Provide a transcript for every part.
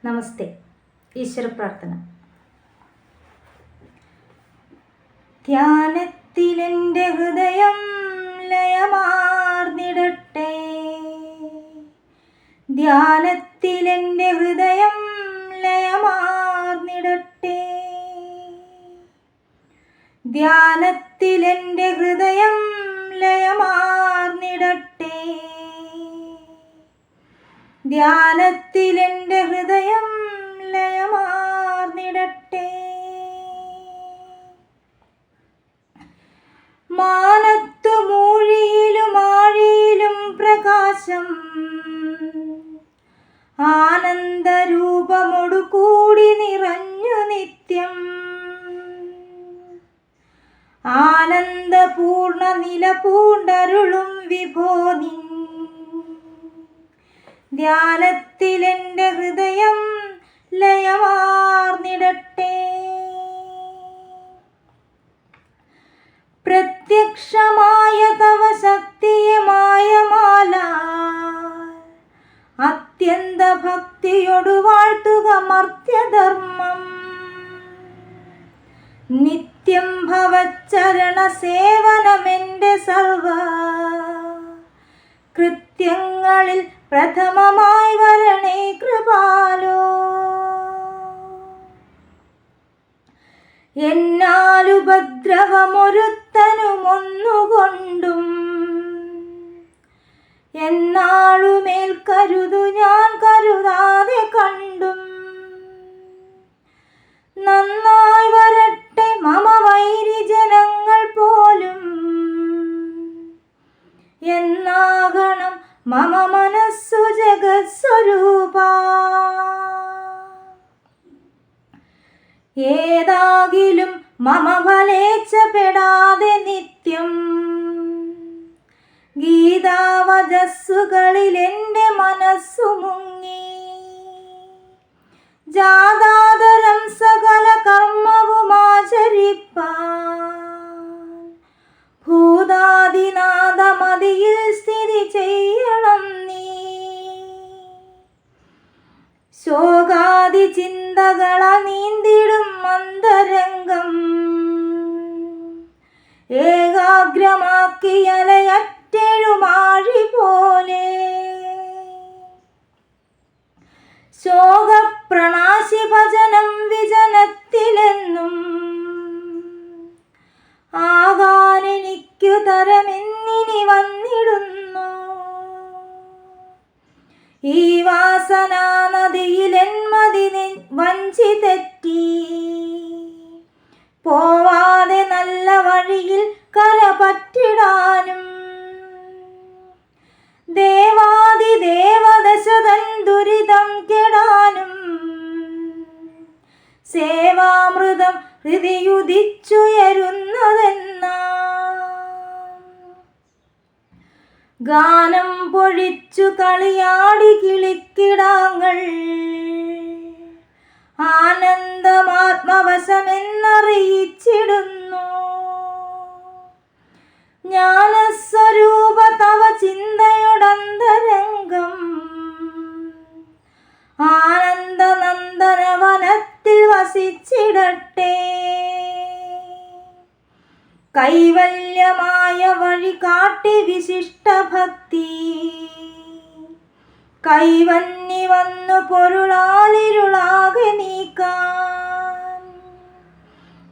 നമസ്തേ. ഈശ്വര പ്രാർത്ഥന. ധ്യാനത്തിലെൻ്റെ ഹൃദയം ലയമാർന്നിടട്ടെ, ധ്യാനത്തിലെൻ്റെ ഹൃദയം ലയമാർന്നിടട്ടെ, ധ്യാനത്തിലെൻ്റെ ഹൃദയം ലയമാർന്നിടട്ടെ, ധ്യാനത്തിലെൻ്റെ ഹൃദയം ലയമാർന്നിടട്ടെ. മാനത്തു മൂഴിയിലും ആഴിയിലും പ്രകാശം, ആനന്ദരൂപമൊടു കൂടി നിറഞ്ഞു നിത്യം, ആനന്ദപൂർണ നില പൂണ്ടരുളും വിഭോ നിൻ ധ്യാനത്തിലെൻ്റെ ഹൃദയം ലയമാർന്നിടട്ടെ. പ്രത്യക്ഷമായ തവ ശക്തിയെ മായമാല അത്യന്ത ഭക്തിയൊടു വാഴ്ത്തുക മർത്യധർമ്മം. നിത്യം ഭവച്ചരണ സേവനമെൻ്റെ സർവ കൃത്യങ്ങളിൽ പ്രഥമമായി വരണേ കൃപാലോ. എന്നാലുപദ്രവമൊരുത്തനുമൊന്നുകൊണ്ടും എന്നാളുമേൽ കരുതു ഞാൻ കരുതാതെ കണ്ടും, നന്നായി വരട്ടെ മമ വൈരിജനങ്ങൾ പോലും എന്നാകണം മമ മനസ്സു ജഗത്സ്വരൂപ. ഏതാകിലും മമ ഫലേച്ഛപ്പെടാതെ നിത്യം ഗീതാവചസ്സുകളിൽ എൻ്റെ മനസ്സു മുങ്ങി, ജാതാതരം സകല കർമ്മവുമാചരിപ്പാൻ ഭൂതാദിനാഥമതിയിൽ സ്ഥിതി ചെയ്യണം നീ. ശോകാദി ചിന്തകളാൽ നീന്തിടും അന്തരംഗം ഏകാഗ്രമാക്കിയലയറ്റെഴുമാഴി പോലെ, ശോകപ്രണാശി ഭജനം വിജനത്തിലെന്നും ആകാനെനിക്കു തരമെന്നിനി വന്നിടുന്നു. ഈ വാസനാ നദിയിലെന്മതി വഞ്ചി തെറ്റി പോവാതെ നല്ല വഴിയിൽ കര പറ്റിടാനും, ദേവാദിദേവദശതൻ ദുരിതം കെടാനും സേവാമൃതം ഹൃദിയുദിച്ചുയരുന്നതെന്നാ. ഗാനം പൊഴിച്ചു കളിയാടി കിളിക്കിടാങ്ങൾ ആനന്ദമാത്മവശമെന്നറിയിച്ചിടുന്നു. ജ്ഞാനസ്വരൂപ തവ ചിന്തയുടന്തരംഗം ആനന്ദനന്ദനവനത്തിൽ വസിച്ചിടട്ടെ. കൈവല്യമായ വഴി കാട്ടി വിശിഷ്ട ഭക്തി കൈവന്നി വന്നു പൊരുളാലിരുളാകെ നീക്കാൻ,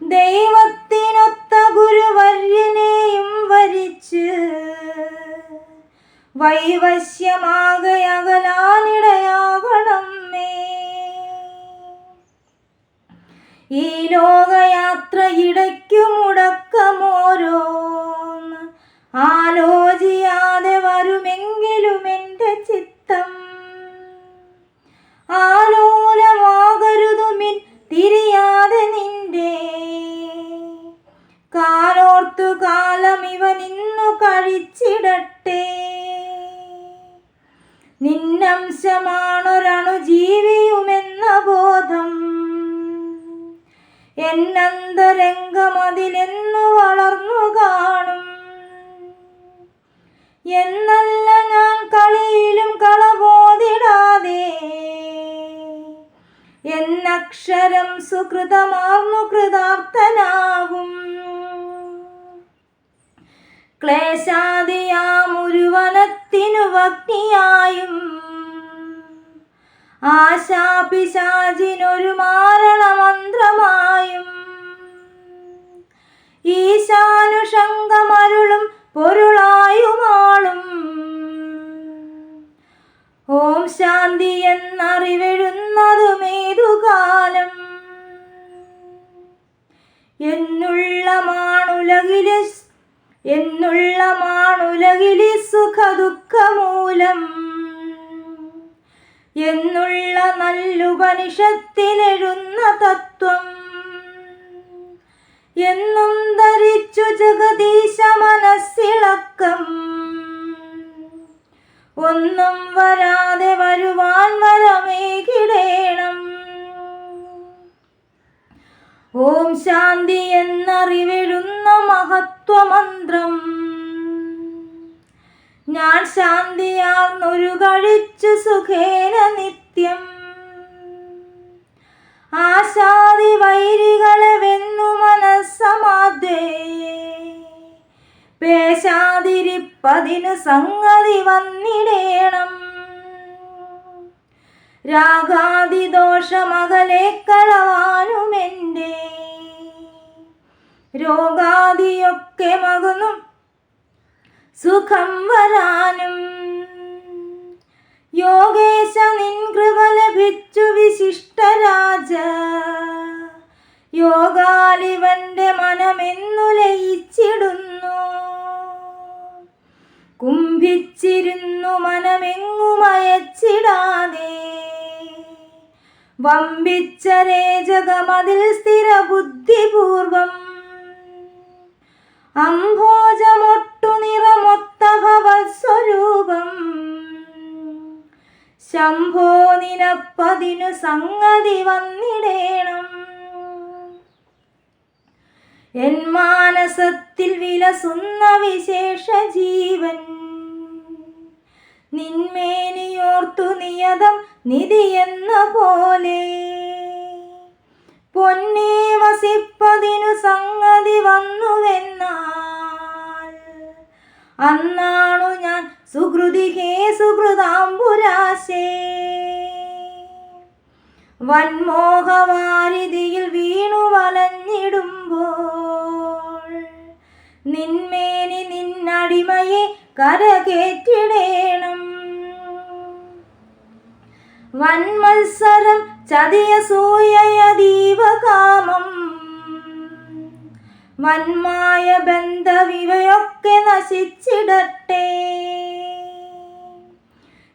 ദൈവത്തിനൊത്ത ഗുരുവര്യനെയും വരിച്ച് വൈവശ്യമാകെ അകലാനിടയാകണം മേ. ഈ ലോകയാത്ര ഇടയ്ക്കു മുടക്കമോരോന്ന് ആലോചിയാതെ വരുമെങ്കിലും എൻ്റെ ചിത്തം ആലോലമാകരുതുമിൻ തിരിയാതെ നിന്റെ കാലോർത്തു കാലം ഇവനിന്നു കഴിച്ചിടട്ടെ. നിന്നംശമാണൊരണു ജീവിയുമെന്ന ബോധം എന്നന്തരംഗമതിലെന്നു വളർന്നു കാണും. എന്നല്ല ഞാൻ കളിയിലും കളബോധിടാതെ അക്ഷരം സുകൃതമാർന്നു കൃതാർത്ഥനാവും. ക്ലേശാദിയാമൊരുവനത്തിനു വഗ്നിയായും ആശാപിശാചിനൊരു മാരണമന്ത്രമായും ഈശാനുഷംഗമരുളും പൊരുളായുമാളും ഓം ശാന്തി എന്നറിവെഴുന്നതുമേതുകാലം. എന്നുള്ള മാണുലകിലെ സുഖദുഃഖമൂലം എന്നുള്ള നല്ലുപനിഷത്തിലെഴുന്ന തത്വം എന്നും ധരിച്ചു ജഗദീശ മനസ്സിളക്കം. ഒന്നും വരാതെ വരുവാൻ വരമേകിടേണം. ഓം ശാന്തി എന്നറിവെഴുന്ന മഹത്വമന്ത്രം ഞാൻ ശാന്തിയാർന്നൊരു കഴിച്ചു സുഖേന നിത്യം. ആശാദി വൈരികളെ വെന്നു മനസ്സമാദ്യേ പേശാതിരിപ്പതിനു സംഗതി വന്നിടേണം. രാഗാദിദോഷമകലെ കളവാനുമെൻ്റെ രോഗാദിയൊക്കെ മകുന്നു സുഖം വരാനും. യോഗേശ നിൻ കൃപ ലഭിച്ചു വിശിഷ്ടരാജ യോഗാലിവന്റെ മനമെന്നു ലയിച്ചിടുന്നു. കുംഭിച്ചിരുന്നു മനമെങ്ങുമയച്ചിടാതെ വമ്പിച്ച രേജകമതിൽ സ്ഥിരബുദ്ധിപൂർവം അംഭോജമൊട്ടു നിറമൊത്ത ഭവസ്വരൂപം. ശംഭോ നിനപ്പതിനു സംഗതി വന്നിടേണം. എൻ മാനസത്തിൽ വിലസുന്ന വിശേഷ ജീവൻ നിന്മേനിയോർത്തു നിയതം നിധിയെന്ന പോലെ പൊന്നേ വസിപ്പതിനു സംഗതി വന്നുവെന്നാൽ അന്നാണു ഞാൻ സുഹൃതി ഹേ സുഹൃതാംബുരാശേ. വന്മോഹവാരിധിയിൽ വീണു വലഞ്ഞിടുമ്പോൾ നിന്മേനി നിന്നടിമയെ കരകേറ്റിടേണം. വന്മത്സരം ചതിയസൂയയതീവകാമം വന്മായ ബന്ധവിവയൊക്കെ നശിച്ചിടട്ടെ.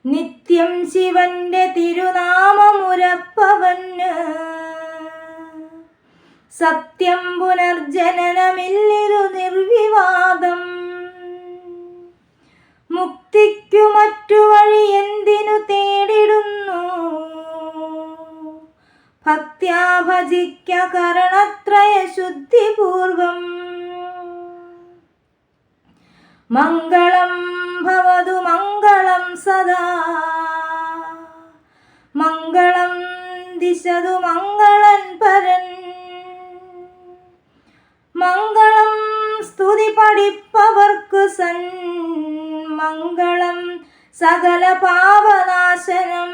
നിത്യം ശിവന്റെ തിരുനാമമുരപ്പവന് സത്യം പുനർജനനമില്ലിതു നിർവിവാദം. മുക്തിക്കു മറ്റു വഴി എന്തിനു തേടിടുന്നു ഭക്ത്യാ ഭജിക്ക കരണത്രയ ശുദ്ധിപൂർവം. മംഗളം ഭവതു മംഗളം സദാ മംഗളം ദിശതു മംഗളൻ പരൻ. മംഗളം സ്തുതി പഠിപ്പവർക്കു മംഗളം സകല പാപനാശനം.